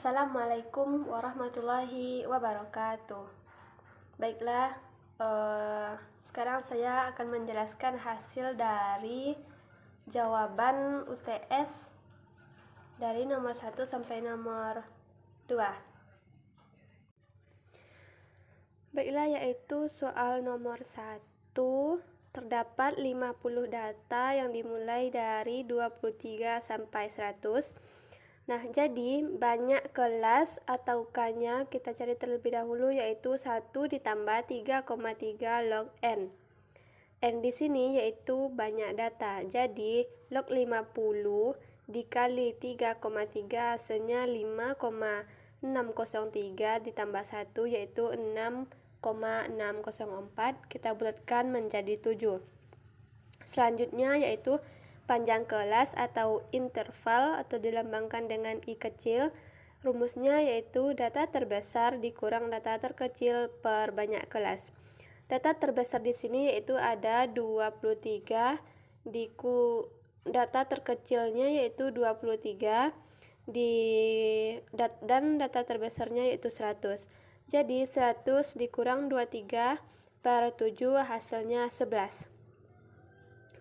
Assalamualaikum warahmatullahi wabarakatuh. Baiklah, sekarang saya akan menjelaskan hasil dari jawaban UTS dari nomor 1 sampai nomor 2. Baiklah, yaitu soal nomor 1. Terdapat 50 data yang dimulai dari 23 sampai 100. Nah, jadi banyak kelas atau K-nya kita cari terlebih dahulu, yaitu 1 ditambah 3,3 log N. N di sini yaitu banyak data. Jadi log 50 dikali 3,3 hasilnya 5,603 ditambah 1 yaitu 6,604. Kita bulatkan menjadi 7. Selanjutnya yaitu panjang kelas atau interval atau dilambangkan dengan I kecil. Rumusnya yaitu data terbesar dikurang data terkecil per banyak kelas. Data terbesar di sini yaitu ada 23, data terkecilnya yaitu 23 dan data terbesarnya yaitu 100. Jadi 100 dikurang 23 per 7 hasilnya 11.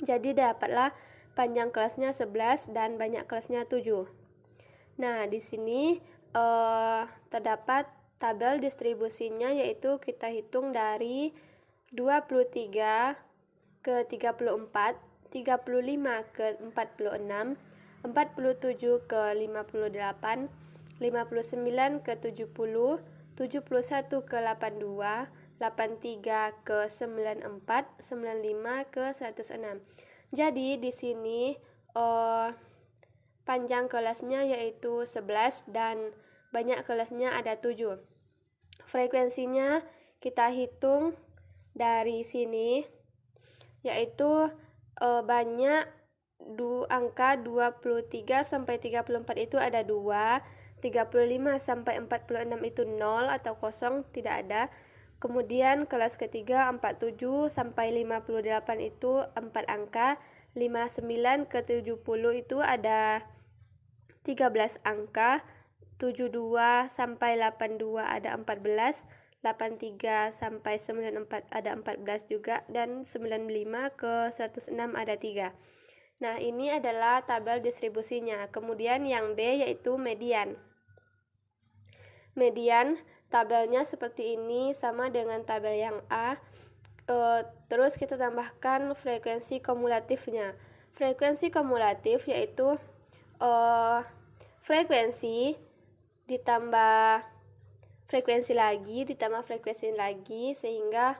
Jadi dapatlah panjang kelasnya 11 dan banyak kelasnya 7. Nah, di sini terdapat tabel distribusinya, yaitu kita hitung dari 23 ke 34, 35 ke 46, 47 ke 58, 59 ke 70, 71 ke 82, 83 ke 94, 95 ke 106. Jadi di sini panjang kelasnya yaitu 11 dan banyak kelasnya ada 7. Frekuensinya kita hitung dari sini, yaitu banyak angka 23 sampai 34 itu ada 2, 35 sampai 46 itu 0 atau kosong, tidak ada. Kemudian kelas ketiga 47 sampai 58 itu 4 angka, 59 ke 70 itu ada 13 angka, 72 sampai 82 ada 14, 83 sampai 94 ada 14 juga, dan 95 ke 106 ada 3. Nah, ini adalah tabel distribusinya. Kemudian yang B yaitu median. Median tabelnya seperti ini, sama dengan tabel yang A. Terus kita tambahkan frekuensi kumulatifnya. Frekuensi kumulatif yaitu frekuensi ditambah frekuensi lagi ditambah frekuensi lagi, sehingga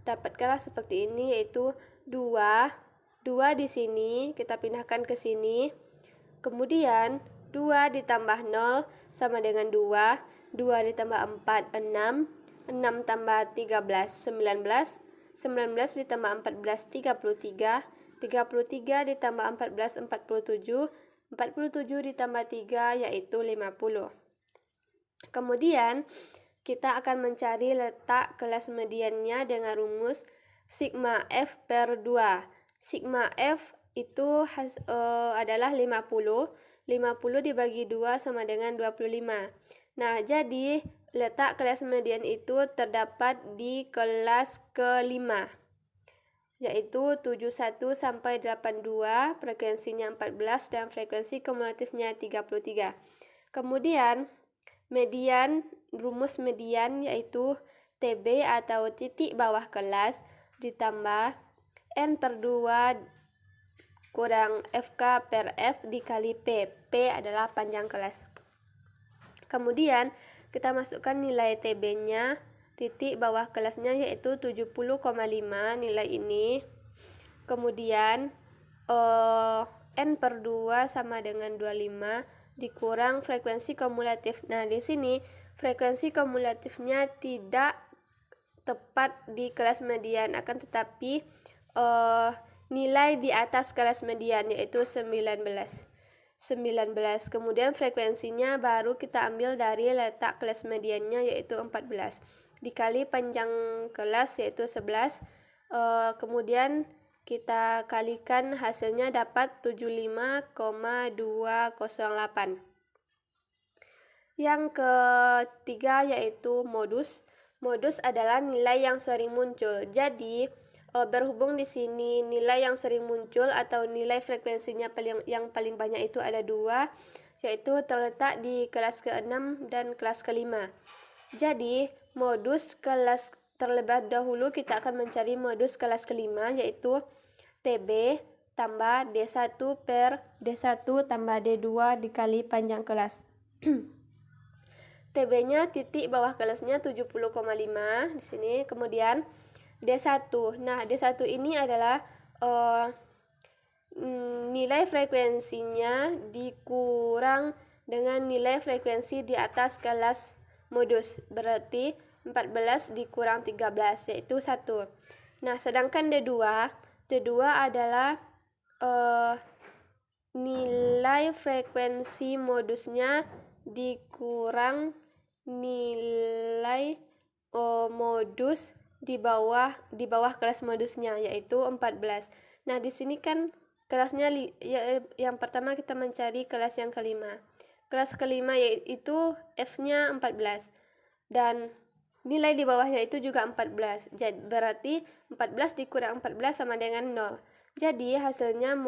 dapatkanlah seperti ini, yaitu 2 di sini kita pindahkan ke sini. Kemudian 2 ditambah 0 sama dengan 2, 2 ditambah 4, 6, 6 tambah 13, 19, 19 ditambah 14, 33, 33 ditambah 14, 47, 47 ditambah 3 yaitu 50. Kemudian kita akan mencari letak kelas mediannya dengan rumus sigma F per 2. Sigma F itu adalah 50. 50 dibagi 2 sama dengan 25. Nah, jadi letak kelas median itu terdapat di kelas ke-5, yaitu 71 sampai 82, frekuensinya 14 dan frekuensi kumulatifnya 33. Kemudian median, rumus median yaitu TB atau titik bawah kelas ditambah N per 2 kurang FK per F dikali P. P adalah panjang kelas. Kemudian kita masukkan nilai TB-nya, titik bawah kelasnya yaitu 70,5 nilai ini. Kemudian N per 2 sama dengan 25 dikurang frekuensi kumulatif. Nah, di sini frekuensi kumulatifnya tidak tepat di kelas median, akan tetapi nilai di atas kelas median yaitu 19. Kemudian frekuensinya baru kita ambil dari letak kelas mediannya yaitu 14 dikali panjang kelas yaitu 11. Kemudian kita kalikan, hasilnya dapat 75,208. Yang ketiga yaitu modus. Modus adalah nilai yang sering muncul. Jadi berhubung di sini nilai yang sering muncul atau nilai frekuensinya yang paling banyak itu ada 2, yaitu terletak di kelas ke-6 dan kelas ke-5. Jadi modus kelas terlebih dahulu kita akan mencari modus kelas ke-5 yaitu TB tambah D1 per D1 tambah D2 dikali panjang kelas. TB-nya titik bawah kelasnya 70,5 di sini. Kemudian D1. Nah, D1 ini adalah nilai frekuensinya dikurang dengan nilai frekuensi di atas kelas modus. Berarti 14 dikurang 13 yaitu 1. Nah, sedangkan D2 adalah nilai frekuensi modusnya dikurang nilai modus di bawah kelas modusnya yaitu 14. Nah, di sini kan kelasnya yang pertama kita mencari kelas yang kelima. Kelas kelima yaitu F-nya 14 dan nilai di bawahnya itu juga 14. Jadi berarti 14 dikurang 14 sama dengan 0. Jadi hasilnya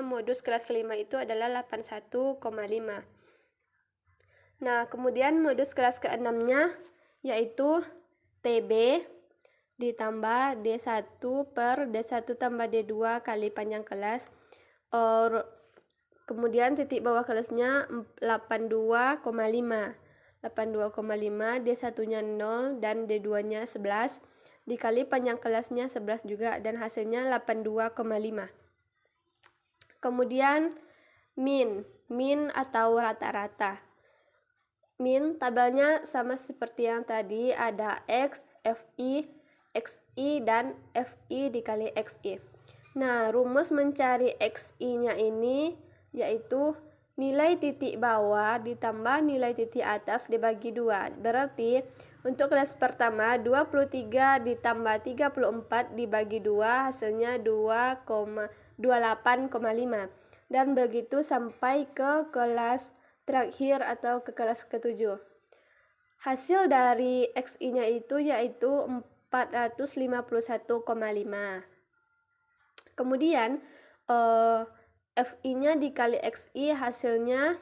modus kelas kelima itu adalah 81,5. Nah, kemudian modus kelas ke-6-nya yaitu TB ditambah D1 per D1 tambah D2 kali panjang kelas. Kemudian titik bawah kelasnya 82,5. 82,5, D1-nya 0 dan D2-nya 11 dikali panjang kelasnya 11 juga dan hasilnya 82,5. Kemudian min atau rata-rata. Min tabelnya sama seperti yang tadi, ada X, FI, XI, dan FI dikali XI. Nah, rumus mencari XI-nya ini yaitu nilai titik bawah ditambah nilai titik atas dibagi 2. Berarti untuk kelas pertama 23 ditambah 34 dibagi 2 hasilnya 28,5. Dan begitu sampai ke kelas terakhir atau ke kelas ke-7. Hasil dari XI-nya itu yaitu 451,5. Kemudian FI-nya dikali XI hasilnya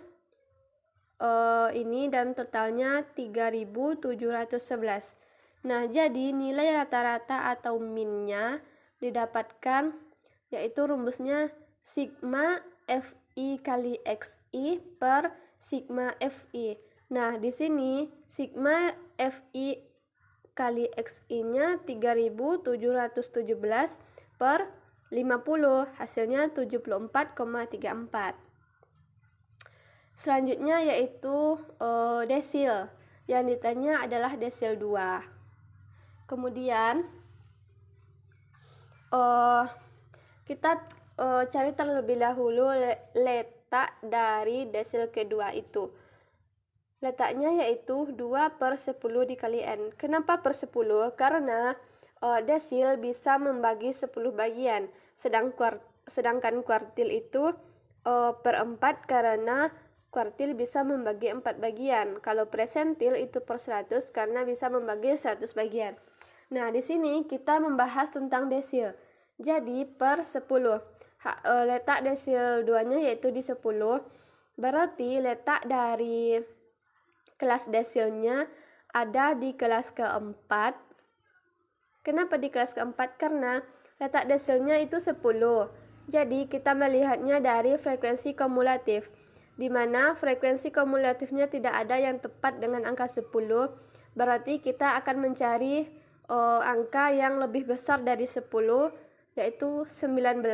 ini dan totalnya 3.711. Nah, jadi nilai rata-rata atau min-nya didapatkan yaitu rumusnya sigma FI kali XI per sigma FI. Nah, di sini sigma FI kali XI-nya 3.717 per 50, hasilnya 74,34. Selanjutnya yaitu desil. Yang ditanya adalah desil 2. Kemudian kita cari terlebih dahulu letak dari desil kedua itu. Letaknya yaitu 2 per 10 dikali N. Kenapa per 10? Karena desil bisa membagi 10 bagian. Sedangkan kuartil itu per 4 karena kuartil bisa membagi 4 bagian. Kalau persentil itu per 100 karena bisa membagi 100 bagian. Nah, di sini kita membahas tentang desil. Jadi per 10. Letak desil 2-nya yaitu di 10. Berarti letak dari kelas desilnya ada di kelas keempat. Kenapa di kelas keempat? Karena letak desilnya itu 10. Jadi kita melihatnya dari frekuensi kumulatif, di mana frekuensi kumulatifnya tidak ada yang tepat dengan angka 10. Berarti kita akan mencari angka yang lebih besar dari 10, yaitu 19.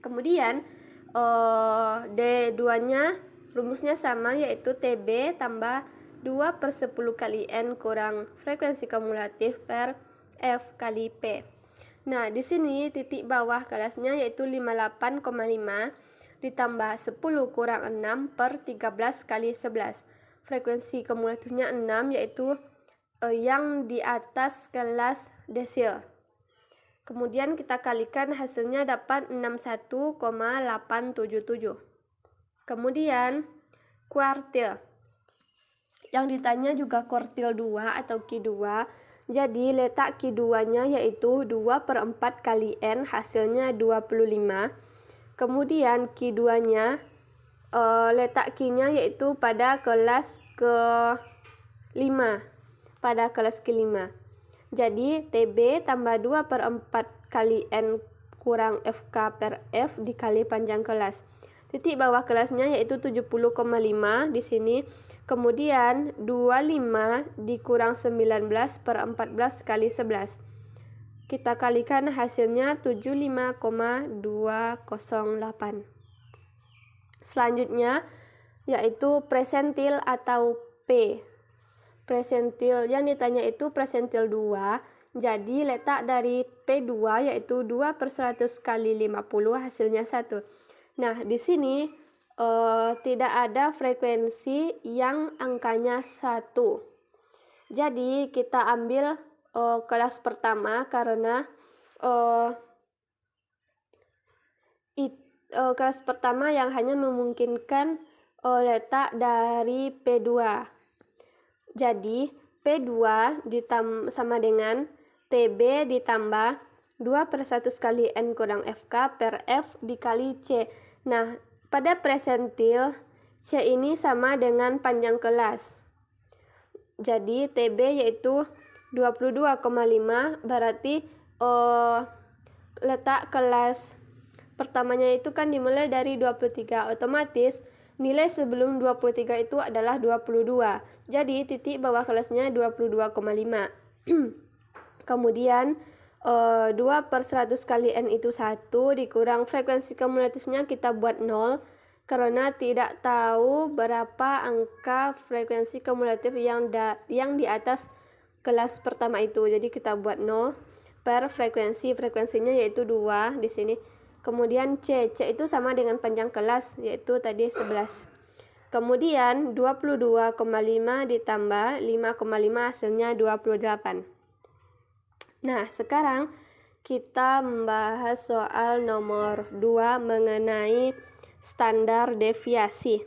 Kemudian D2-nya rumusnya sama, yaitu TB tambah 2 per 10 kali N kurang frekuensi kumulatif per F kali P. Nah, di sini titik bawah kelasnya yaitu 58,5 ditambah 10 kurang 6 per 13 kali 11. Frekuensi kumulatifnya 6, yaitu yang di atas kelas desil. Kemudian kita kalikan, hasilnya dapat 61,877. Kemudian kuartil. Yang ditanya juga kuartil 2 atau Q2. Jadi letak Q2-nya yaitu 2/4 kali N, hasilnya 25. Kemudian Q2-nya letak Q-nya yaitu pada kelas ke-5. Pada kelas ke-5. Jadi TB tambah 2/4 kali N kurang FK per F dikali panjang kelas. Titik bawah kelasnya yaitu 70,5 di sini. Kemudian 25 dikurang 19/14 kali 11. Kita kalikan hasilnya 75,208. Selanjutnya yaitu presentil atau P. Presentil yang ditanya itu presentil 2. Jadi letak dari P2 yaitu 2/100 kali 50, hasilnya 1. Nah, di sini tidak ada frekuensi yang angkanya 1. Jadi kita ambil kelas pertama karena kelas pertama yang hanya memungkinkan letak dari P2. Jadi P2 sama dengan TB ditambah 2/100 kali N kurang FK per F dikali C. Nah, pada presentil C ini sama dengan panjang kelas. Jadi TB yaitu 22,5, berarti letak kelas pertamanya itu kan dimulai dari 23. Otomatis nilai sebelum 23 itu adalah 22. Jadi titik bawah kelasnya 22,5. Kemudian 2/100 kali N itu 1 dikurang frekuensi kumulatifnya kita buat 0 karena tidak tahu berapa angka frekuensi kumulatif yang di atas kelas pertama itu. Jadi kita buat 0 per frekuensinya yaitu 2 di sini. Kemudian C itu sama dengan panjang kelas yaitu tadi 11. Kemudian 22,5 ditambah 5,5 hasilnya 28. Nah, sekarang kita membahas soal nomor 2 mengenai standar deviasi.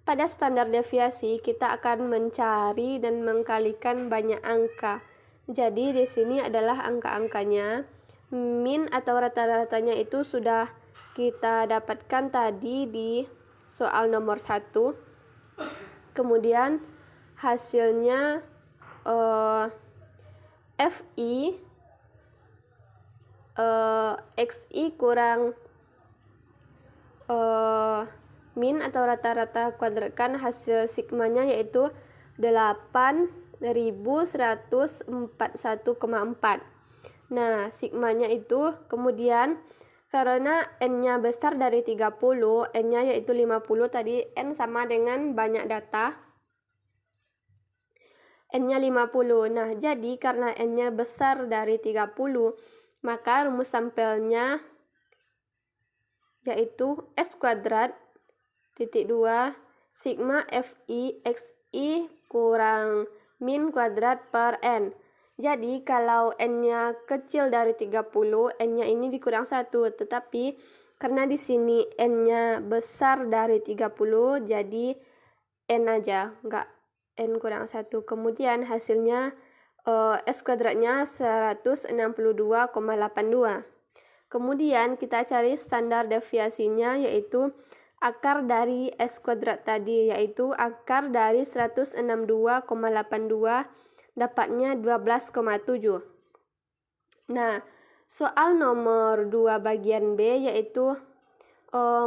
Pada standar deviasi kita akan mencari dan mengkalikan banyak angka. Jadi di sini adalah angka-angkanya. Min atau rata-ratanya itu sudah kita dapatkan tadi di soal nomor 1. Kemudian hasilnya FI XI kurang min atau rata-rata kuadratkan hasil sigmanya yaitu 8141,4. Nah, sigmanya itu kemudian karena N-nya besar dari 30, N-nya yaitu 50, tadi N sama dengan banyak data. N-nya 50. Nah, jadi karena N-nya besar dari 30, maka rumus sampelnya yaitu S kuadrat titik 2 sigma FI XI kurang min kuadrat per N. Jadi kalau N-nya kecil dari 30, N-nya ini dikurang 1. Tetapi karena di sini N-nya besar dari 30, jadi N aja, enggak N kurang 1. Kemudian hasilnya S kuadratnya 162,82. Kemudian kita cari standar deviasinya yaitu akar dari S kuadrat tadi, yaitu akar dari 162,82 dapatnya 12,7. Nah, soal nomor 2 bagian B yaitu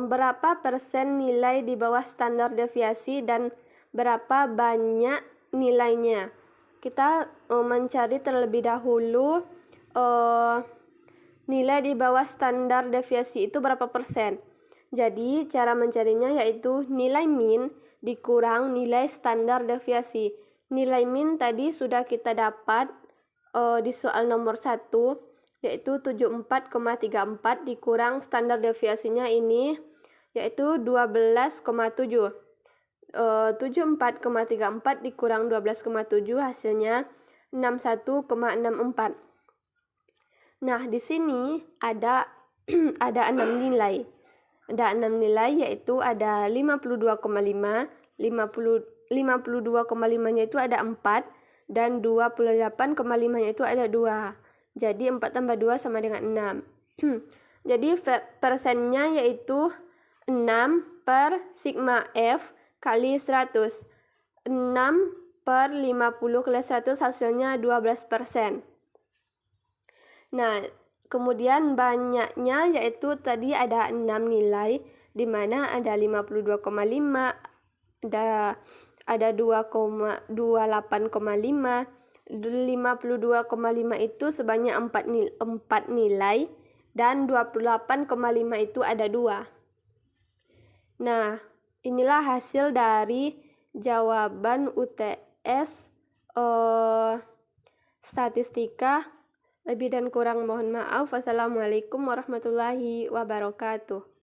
berapa persen nilai di bawah standar deviasi dan berapa banyak nilainya. Kita mencari terlebih dahulu nilai di bawah standar deviasi itu berapa persen. Jadi cara mencarinya yaitu nilai min dikurang nilai standar deviasi. Nilai min tadi sudah kita dapat di soal nomor 1 yaitu 74,34 dikurang standar deviasinya ini yaitu 12,7. 74,34 dikurang 12,7 hasilnya 61,64. Nah, di sini ada 6 nilai. Ada 6 nilai, yaitu ada 52,5, 52,5-nya itu ada 4, dan 28,5-nya itu ada 2. Jadi 4 tambah 2 sama dengan 6. Jadi persennya yaitu 6 per sigma F kali 100. 6 per 50 kali 100 hasilnya 12%. Nah, kemudian banyaknya yaitu tadi ada 6 nilai, di mana ada 52,5, ada 28,5. 52,5 itu sebanyak 4 nilai, dan 28,5 itu ada 2. Nah, inilah hasil dari jawaban UTS statistika. Lebih dan kurang mohon maaf. Wassalamualaikum warahmatullahi wabarakatuh.